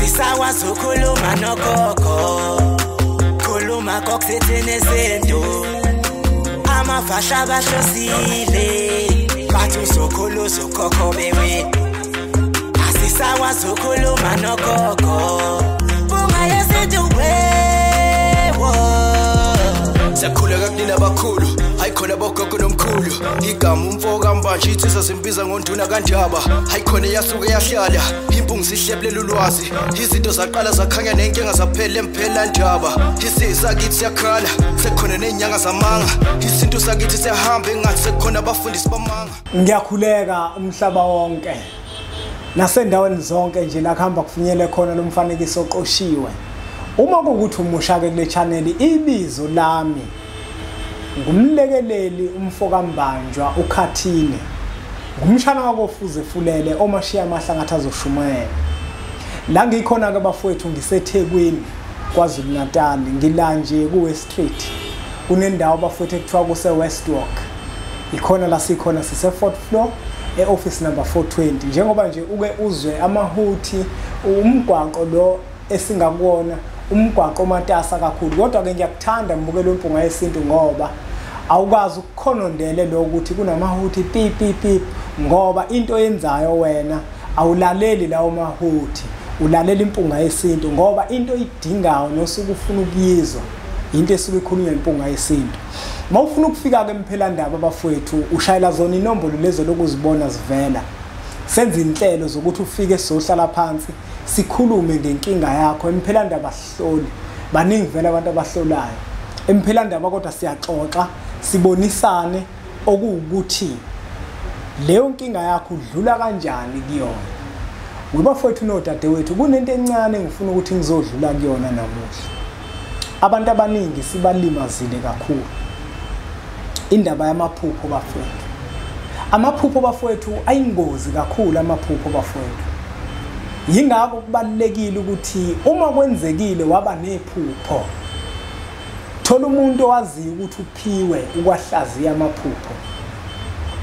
asisakwazi ukukhuluma nogogo khuluma kokuthethene izinto amavasha abahlosile bathi uzokhuluza ugogo bewe asisakwazi ukukhuluma nogogo bungayesethu wewo siyakhuleka kunina abakhulu hayikhona bogogo nomkhulu igama umfoka mbanje ithisa simbiza ngonduna kanjaba hayikhona yasuke yahlala impungu sihlephlela ulwazi izinto zaqala zakhanya nenkinga zaphela emphela njaba isisa kithi siyakhala sekukhona nezinyanga zamanga izinto sakithi siyahamba engathi sekukhona abafundisi bamanga. Ngiyakhuleka umhlaba wonke nasendaweni zonke nje la kuhamba kufinyele khona lo mfanekiso oqoshiwe. Uma kukuthi umusha ke kule channel ibizo lami ngumlekeleli umfoka mbanjwa ukhathini ngumshana wakofuze fulele omashiya amahlangatha azoshumayela la ngikhona ke bafowethu ngiseThekwini kwaZulu Natal ngila nje kuWest Street kunendawo bafowethu ekuthiwa kuse West Walk ikhona la sikhona sise 4th floor eoffice number 420 njengoba nje uke uzwe amahuthi umgwaqo lo esingakuona umgwaqo matasa kakhulu kodwa ke ngiyakuthanda mbukelo impunga yesintu ngoba awukazi ukukhonondele lo ukuthi kunamahuthi pip ngoba into yenzayo wena awulaleli lawo mahuthi ulalela impunga yesintu ngoba into idingayo nosuku ufuna ukuyizwa into esuke ikhulunywa impunga yesintu. Mawufuna ukufika ke emphelandaba bafowethu ushayela zona inombolo lezo lokuzibona zivela senza inhlelo zokuthi ufike sohlala phansi sikhulume ngenkinga yakho emphelandaba sihloli baningi vele abantu abahlolayo emphelandaba kodwa siyaxoxa sibonisane okuwukuthi leyo nkinga yakho udlula kanjani kuyona. Webafowethu nodadewethu kunento encane engifuna ukuthi ngizodlula kuyona namuhla. Abantu abaningi sibalimazile kakhulu indaba yamaphupho bafowethu. Amaphupho bafowethu ayingozi kakhulu amaphupho bafowethu. Yingakho kubalekile ukuthi uma kwenzekile waba nephupho thola umuntu owaziyo ukuthi uphiwe ukwahlaziya amaphupho.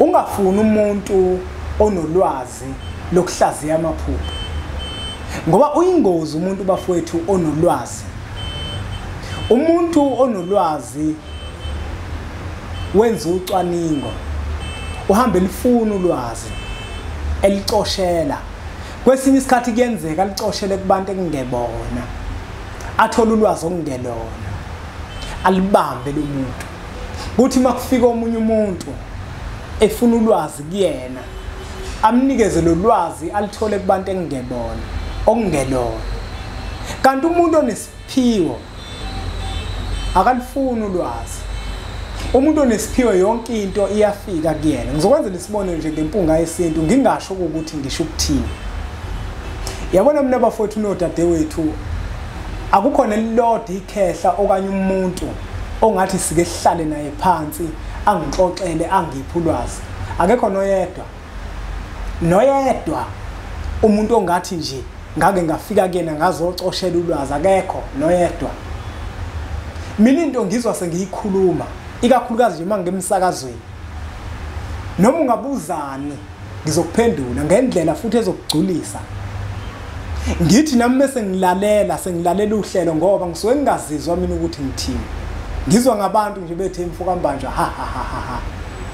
Ungafuni umuntu onolwazi lokuhlaziya amaphupho ngoba uyingozi umuntu bafowethu onolwazi. Umuntu onolwazi wenza ucwaningo uhambe lifuna ulwazi elicoshela kwesinye isikhathi kuyenzeka licoshele kubantu ekungebona athola ulwazi okungelona alibambe lo muntu kuthi makufika omunye umuntu efuna ulwazi kuyena amnikeze lo lwazi alithole kubantu ekungebona okungelona kanti umuntu onesiphiwo akalifuni ulwazi. Umuntu onesiphiwo yonke into iyafika kuyena. Ngizokwenza isibonelo nje ngempunga yesintu ngingasho ukuthi ngisho ukuthini. Yabona mina bafowethu nodadewethu akukhona elilodwa ikhehla okanye umuntu ongathi sike sihlale naye phansi angixoxele angiphe ulwazi. Akekho noyedwa umuntu ongathi nje ngake ngafika kuyena ngazocoshela ulwazi akekho noyedwa. Mina into ngizwa sengiyikhuluma ikakhulukazi nje mangemsakazweni noma ungabuzani ngizokuphendula ngendlela futhi ezokugculisa. Ngithi nami bese sengilalela uhlelo ngoba ngisuke ngingazizwa mina ukuthi ngithini. Ngizwa ngabantu nje bethe imfuka mbanja ha.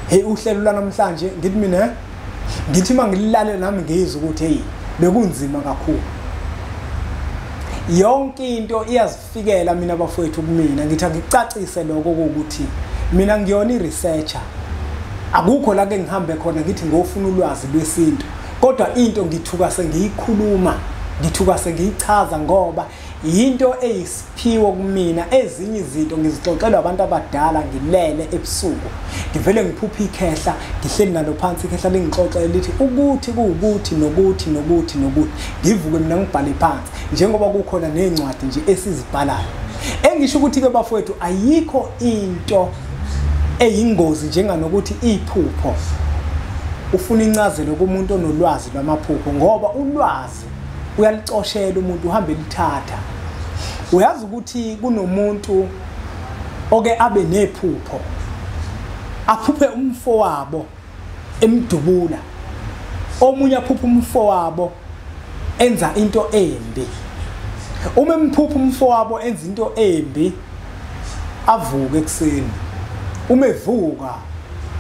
Hey uhlelo lanamhlanje ngithi mina ngithi mangililalela nami ngizwe ukuthi hey bekunzima kakhulu. Yonke into iyazifikela mina bafowethu kumina ngithi ngicacise lokho ukuthi mina ngiyona iresearcher. Akukho la ke ngihambe khona ngithi ngofuna ulwazi lwesintu kodwa into ngithuka sengiyikhuluma ngithuka sengiyichaza ngoba into eyisiphiwo kumina. Ezinye izinto ngizixoxelwa abantu abadala ngilele ebusuku ngivele ngiphupha ikhehla ngihleli nalo phansi ikhehla lengixoxela lithi ukuthi kuukuthi nokuthi ngivuke mina ngibhale phansi njengoba kukhona nezincwadi nje esizibhalayo. Engisho ukuthi ke bafowethu ayikho into eyingozi njenganokuthi iphupho ufuna incazelo kumuntu onolwazi lwamaphupho ngoba ulwazi uyalicoshela umuntu uhambe lithatha. Uyazi ukuthi kunomuntu oke abe nephupho aphuphe umfowabo emdubula omunye aphupha umfowabo enza into embi uma emphupha umfowabo enza into embi avuke ekseni, uma evuka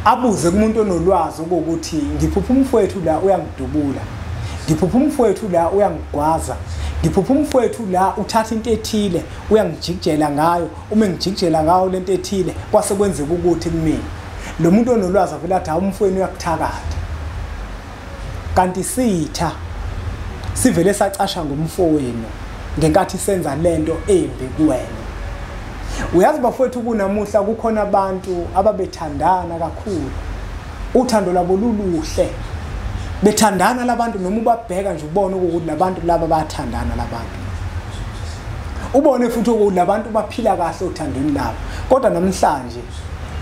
abuze kumuntu onolwazi ukuthi ngiphupha umfowethu la uyangidubula, ngiphupha umfowethu la uyangigwaza, ngiphupha umfowethu la uthatha into ethile uyangijikijela ngayo, uma ngijikijela ngayo lento ethile kwase kwenzeka ukuthi kumina. Lo muntu onolwazi avela athi umfowenu uyakuthakatha, kanti sitha sivele sacasha ngomfowenu ngenkathi senza lento embi kuwena. Uyazi bafowethu, kunamuhla kukhona abantu ababethandana kakhulu, uthando lwabo luluhle, bethandana labantu noma ubabheka nje ubone ukuthi labantu laba bayathandana labantu, ubone futhi ukuthi labantu baphila kahle othandweni labo, kodwa namhlanje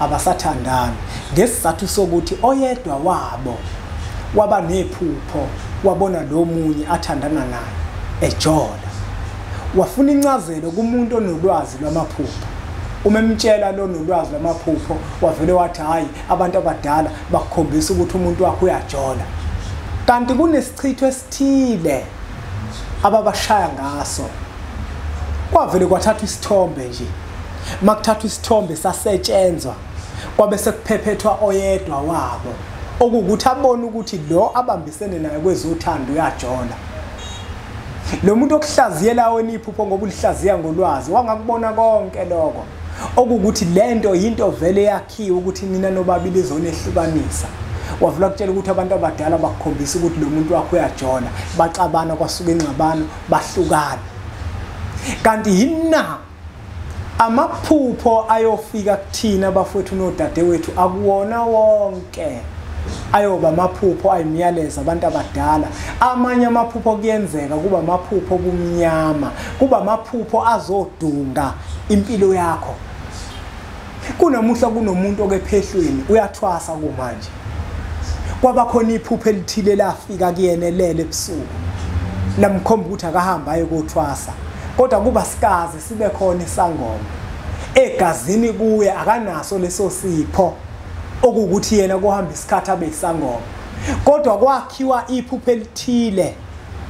abasathandani ngesizathu sokuthi oyedwa wabo waba nephupho, wabona lo munye athandana naye ejola, wafuna incazelo kumuntu onolwazi lwamaphupho. Uma emtshela lo nolwazi lwamaphupho wavele wathi hayi, abantu abadala bakukhombisa ukuthi umuntu wakho uyajola, kanti kunesichitho esithile ababashaya ngaso. Kwavele kwathathwa isithombe nje, makuthathwa isithombe sasetshenzwa kwabe sekuphephetwa oyedwa wabo, okuwukuthi abone ukuthi lo abambisene naye kwezothando uyajola. Lo muntu okuhlaziyela wena iphupho ngoba ulihlaziya ngolwazi wangakubona konke lokho, okuwukuthi lento yinto vele yakhiwa ukuthi mina nobabili izonehlukanisa. Wavula kutshela ukuthi abantu abadala bakukhombisa ukuthi lo muntu wakho uyajola, baxabana kwasuka ingxabano bahlukana. Kanti yina amaphupho ayofika kuthina bafowethu nodadewethu akuwona wonke ayoba amaphupho ayimiyalezo abantu abadala. Amanye amaphupho kuyenzeka kuba amaphupho obumnyama, kuba amaphupho azodunga impilo yakho. Kunamuhla kunomuntu okephehlweni uyathwasa kumanje, kwaba khona iphupho elithile lafika kuyena lele ebusuku, lamkhomba ukuthi akahamba aye kothwasa, kodwa kuba sikaze sibe khona isangoma egazini kuye, akanaso leso sipho okuwukuthi yena kuhamba isikhathi abe isangoma, kodwa kwakhiwa iphupho elithile,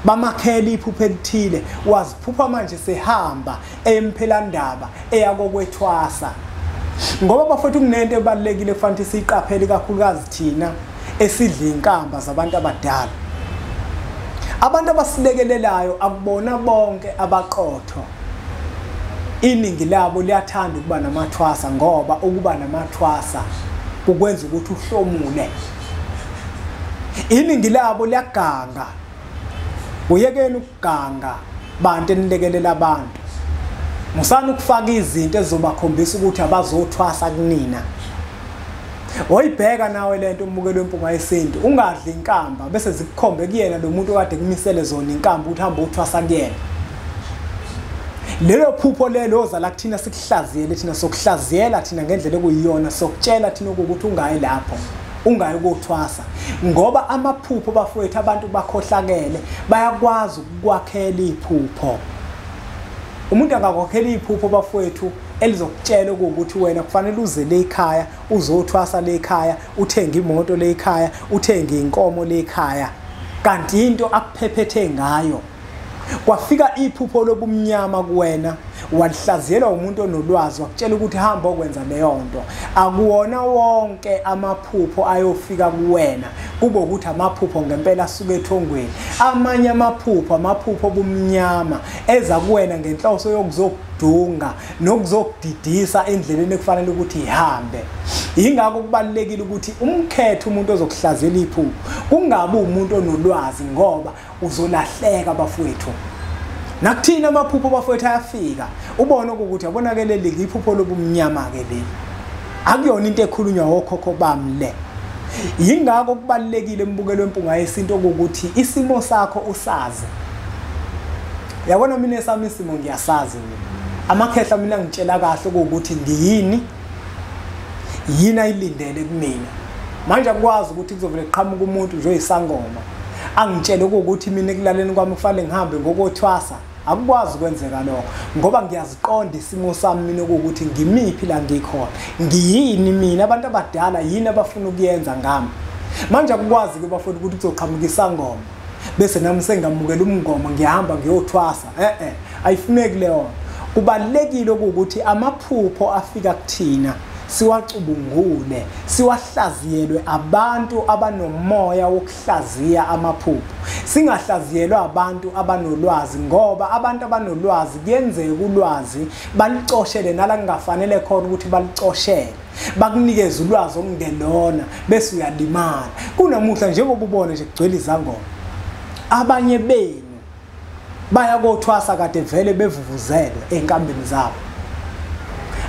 bamakhela iphupho elithile, waziphupha manje sehamba emphelandaba eyakokwethwasa. Ngoba bafethu kunento ebalekile kufanele siyiqaphele kakhulukazi thina esidla inkamba zabantu abadala. Abantu abasilekelelayo akubona bonke abaqotho, iningi labo liyathanda ukuba namathwasa, ngoba ukuba namathwasa ukwenza ukuthi uhlomule. Iningi labo liyaganga, uyekeni ukuganga bantu enilekelela abantu, musana ukufaka izinto ezizobakhombisa ukuthi abazothwasa kunina. Oyibheka nawe lento umbukelo wempunga yesintu, ungadli inkamba bese zikukhombe kuyena lo muntu okade kumisele zona inkamba ukuthi hamba uthwasa kuyena. Lelo phupho lelo ozala kuthina sikuhlaziyele thina, sokuhlaziyela thina ngendlela ekuyiyona, sokutshela thina ukuthi ungayi lapho, ungayi kothwasa, ngoba amaphupho bafowethu abantu bakhohlakele bayakwazi ukukwakhela iphupho. Umuntu angakhokhela iphupho bafowethu elizokutshela ukuthi wena kufanele uze le ekhaya, uzothwasa le ekhaya, uthenge imoto le ekhaya, uthenge inkomo le ekhaya, kanti into akuphephethe ngayo. Kwafika iphupho lobumnyama kuwena, walihlaziyelwa umuntu onolwazi wakutshela ukuthi hamba okwenza leyo nto. Akuwona wonke amaphupho ayofika kuwena kube ukuthi amaphupho ngempela asuka ethongweni. Amanye amaphupho obumnyama eza kuwena ngenhloso yokuzokudunga nokuzokudidisa endleleni ekufanele ukuthi ihambe. Ingakho kubalekile ukuthi umkhethe umuntu ozokuhlazela iphupho, kungabi umuntu onolwazi, ngoba uzolahleka bafowethu. Nakuthina amaphupho bafowethu ayafika, ubone ukuthi yabonakele leli iphupho lobumnyama ke leli, akuyona into ekhulunywa okhokho bami le. Ingakho kubalekile mbukelo wempunga yesinto ukuthi isimo sakho usazi. Yabona mina esami isimo ngiyasazi mina, amakhehla mina ngitshela kahle ukuthi ngiyini ayilindele kumina. Manje akwazi ukuthi kuzovele qhamuka umuntu nje oyisangoma angitshele ukuthi mina ekulaleni kwami kufanele ngihambe ngokothwasa. Akukwazi ukwenzeka lokho, ngoba ngiyaziqonda isimo sami mina ukuthi ngimiphi la ngikhona, ngiyini mina, abantu abadala yini abafuna ukuyenza ngami. Manje akukwazi ke bafuna ukuthi kuzoqhamuka isangoma bese nami sengamukela umngoma ngiyahamba ngiyothwasa ayifuneki leyo. Kubalekile ukuthi amaphupho afika kuthina siwacubungule siwahlaziyelwe abantu abanomoya wokuhlaziya amaphupho, singahlaziyelwa abantu abanolwazi, ngoba abantu abanolwazi kuyenzeka ulwazi balicoshele nala kungafanele khona ukuthi balicoshele, bakunikeza ulwazi okungelona bese uyalimala. Kunamuhla njengoba ubone nje kugcwele izangoma, abanye benu bayakothwasa kade vele bevuvuzelwe enkambeni zabo.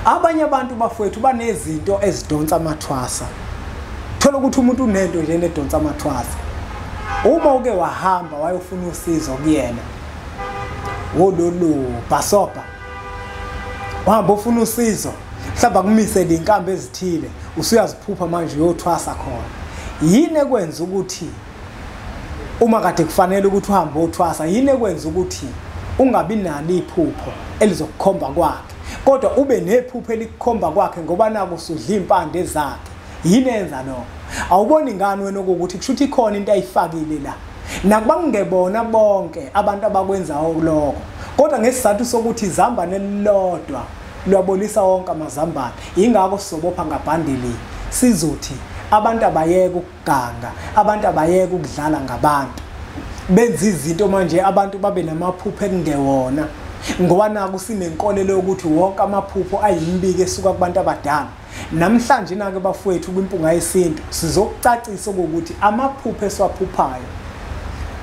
Abanye abantu bafowethu banezinto ezidonsa amathwasa. Thola ukuthi umuntu unento nje nedonsa amathwasa. Uma uke wahamba wayofuna usizo kuyena, wololo Bhasobhani, wahamba ufuna usizo, mhlawumbe kumise inkambi ezithile, usuyaziphupha manje uyothwasa khona. Yini ekwenza ukuthi uma kade kufanele ukuthi uhambe uyothwasa, yini ekwenza ukuthi ungabi nalo iphupho elizokukhomba kwakhe, kodwa ube nephupho elikukhomba kwakhe ngoba naku usudla impande zakhe? Yini enza lokho? Awuboni ngani wena ukuthi kushuthi ikhona into ayifakile la? Nakuba kungebona bonke abantu abakwenzayo lokho, kodwa ngesizathu sokuthi izambane elilodwa lwabolisa wonke amazambane, ingakho sizobopha ngabhandili sizothi abantu abayeke ukuganga, abantu abayeke ukudlala ngabantu, benza izinto manje abantu babe namaphupho ekungewona, ngoba naku sinenkolelo ukuthi wonke amaphupho ayimibiko esuka kubantu abadala. Namhlanje nake bafowethu kwimpunga yesintu sizokucacisa ukuthi amaphupho esiwaphuphayo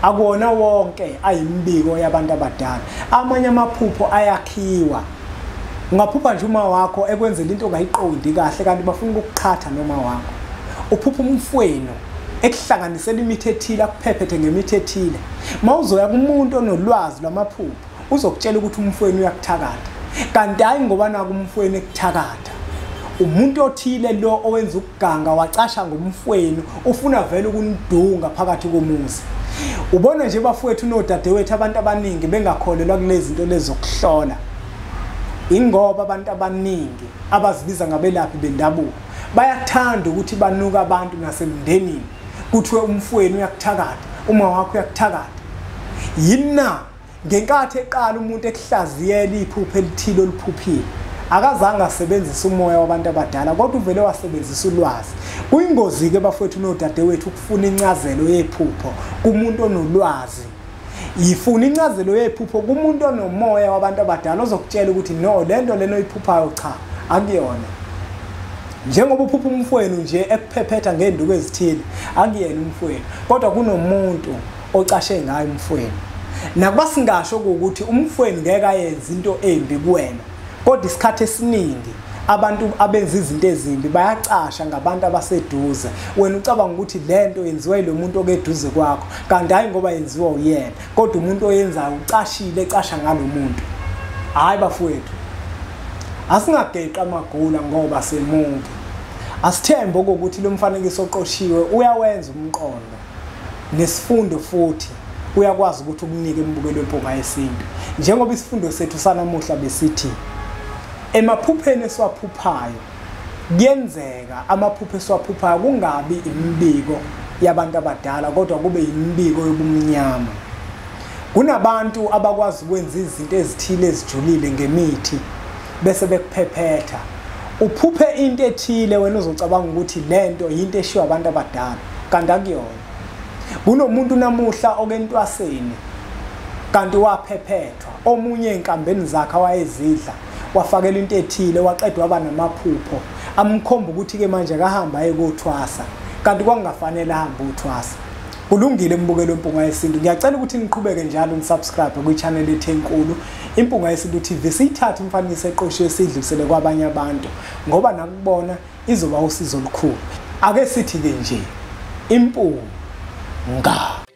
akuwona wonke ayimibiko yabantu abadala. Amanye amaphupho ayakhiwa. Ungaphupha nje uma wakho ekwenzela into ongayiqondi kahle kanti bafuna ukuqhatha noma wakho. Uphupha umfweno ekuhlanganisela imithi ethile, akuphephethe ngemithi ethile. Mawuzoya kumuntu onolwazi lwamaphupho uzokutshela ukuthi umfweno uyakuthakatha, kanti hayi ngoba naku umfweno ekuthakatha. Umuntu othile lo owenza ukuganga wacasha ngomfweno ufuna vele ukunidunga phakathi komuzi. Ubona nje bafowethu nodadewethu abantu abaningi bengakholelwa kulezi zinto lezokuhlola, ingoba abantu abaningi abazibiza ngabelaphi bendabuko bayathanda ukuthi banuka abantu nasemndenini, kuthiwe umfweno uyakuthakatha, uma wakho uyakuthakatha. Yina ngenkathi eqala umuntu ekuhlaziyela iphupho elithile oliphuphile, akazange asebenzise umoya wabantu abadala, kodwa uvele wasebenzisa ulwazi. Kuyingozi ke bafowethu nodadewethu ukufuna incazelo yephupho kumuntu onolwazi. Yifuna incazelo yephupho kumuntu onomoya wabantu abadala ozokutshela ukuthi no, lento leno oyiphuphayo cha akuyona. Njengoba uphupha umfweno nje ekuphephetha ngenduku ezithile, akuyena umfweno, kodwa kunomuntu ocashe ngayo umfweno. Nakuba singasho ukuthi umfweno ngeke ayenze into embi kuwena, kodwa isikhathi esiningi abantu abenza izinto ezimbi bayacasha ngabantu abaseduze. Wena ucabanga ukuthi lento yenziwa yilo muntu okeduze kwakho, kanti hayi ngoba yenziwa uyena, kodwa umuntu oyenzayo ucashile ecasha ngalo muntu. Hayi bafowethu, asingageqa amagula ngoba semungi. Asithembe ukuthi lo mfanekiso oqoshiwe uyawenza umqondo nesifundo futhi uyakwazi ukuthi ukunike imbukelo wempunga yesintu. Njengoba isifundo sethu sanamuhla besithi emaphupheni esiwaphuphayo, kuyenzeka amaphupho esiwaphuphayo kungabi imibiko yabantu abadala, kodwa kube imibiko yobumnyama. Kunabantu abakwazi ukwenza izinto ezithile ezijulile ngemithi bese bekuphephetha. Uphuphe into ethile wena uzocabanga ukuthi lento yinto eshiwa abantu abadala, kanti akuyona. Kunomuntu namuhla okentwaseni kanti waphephethwa, omunye enkambeni zakhe wayezidla wafakela into ethile waqedwa waba namaphupho amkhomba ukuthi ke manje akahamba ayekothwasa, kanti kwangafanele ahambe uthwasa. Kulungile mbukelo wempunga yesintu. Ngiyacela ukuthi niqhubeke njalo nisubscribe kwi-channel yethu enkulu Impunga Yesintu TV. Siyithathe umfanekiso eqoshiwe sidlulisele kwabanye abantu ngoba nakubona izoba usizo olukhulu. Ake sithi ke nje impunga.